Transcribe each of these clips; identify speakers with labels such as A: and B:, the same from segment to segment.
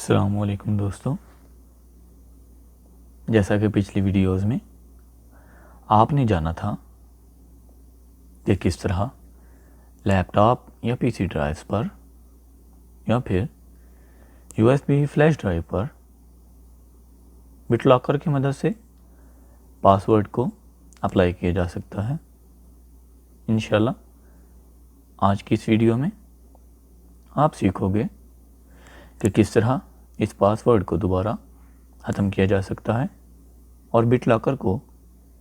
A: अस्सलामुअलैकुम दोस्तों, जैसा कि पिछली वीडियोस में आपने जाना था कि किस तरह लैपटॉप या पीसी ड्राइव्स पर या फिर यूएसबी फ्लैश ड्राइव पर बिटलॉकर की मदद से पासवर्ड को अप्लाई किया जा सकता है। इंशाल्लाह आज की इस वीडियो में आप सीखोगे कि किस तरह इस पासवर्ड को दोबारा ख़त्म किया जा सकता है और बिटलॉकर को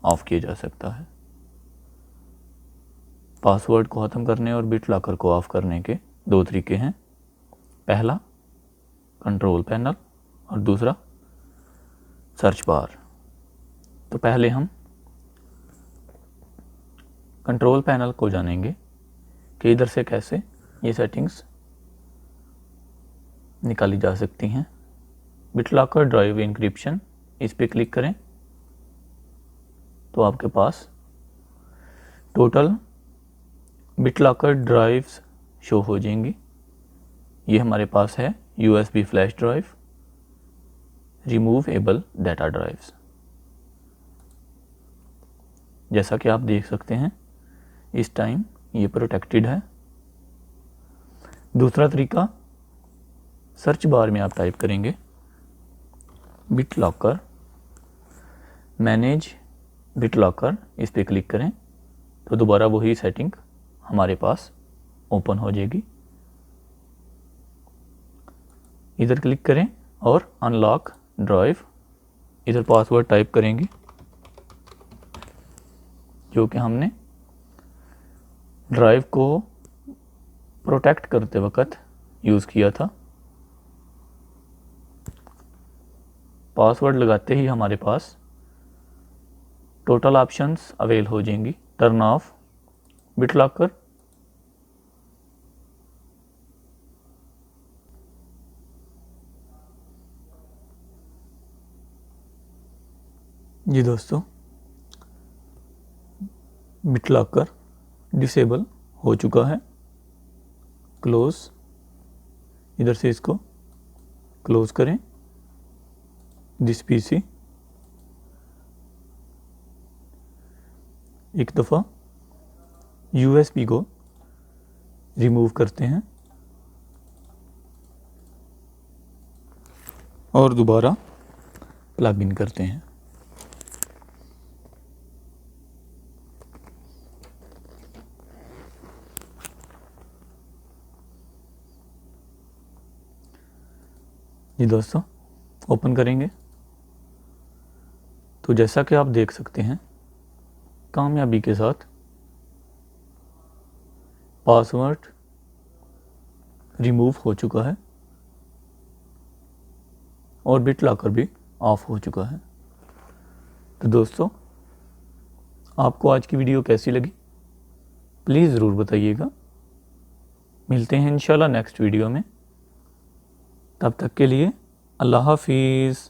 A: ऑफ़ किया जा सकता है। पासवर्ड को ख़त्म करने और बिटलॉकर को ऑफ़ करने के दो तरीके हैं। पहला कंट्रोल पैनल और दूसरा सर्च बार। तो पहले हम कंट्रोल पैनल को जानेंगे कि इधर से कैसे ये सेटिंग्स निकाली जा सकती हैं। बिटलॉकर ड्राइव इंक्रिप्शन, इस पे क्लिक करें तो आपके पास टोटल बिटलॉकर ड्राइव्स शो हो जाएंगी। ये हमारे पास है USB flash drive, removable data drives. जैसा कि आप देख सकते हैं इस टाइम ये प्रोटेक्टेड है। दूसरा तरीका, सर्च बार में आप टाइप करेंगे बिटलॉकर, मैनेज बिटलॉकर, इस पे क्लिक करें तो दोबारा वही सेटिंग हमारे पास ओपन हो जाएगी। इधर क्लिक करें और अनलॉक ड्राइव, इधर पासवर्ड टाइप करेंगे जो कि हमने ड्राइव को प्रोटेक्ट करते वक्त यूज़ किया था। पासवर्ड लगाते ही हमारे पास टोटल ऑप्शंस अवेल हो जाएंगी। टर्न ऑफ बिटलॉकर, जी दोस्तों, बिटलॉकर डिसेबल हो चुका है। क्लोज, इधर से इसको क्लोज करें। दिस पीसी, एक दफ़ा यूएसबी को रिमूव करते हैं और दोबारा प्लग इन करते हैं। जी दोस्तों, ओपन करेंगे तो जैसा कि आप देख सकते हैं कामयाबी के साथ पासवर्ड रिमूव हो चुका है और बिटलॉकर भी ऑफ हो चुका है। तो दोस्तों, आपको आज की वीडियो कैसी लगी प्लीज़ ज़रूर बताइएगा। मिलते हैं इंशाल्लाह नेक्स्ट वीडियो में। तब तक के लिए अल्लाह हाफिज़।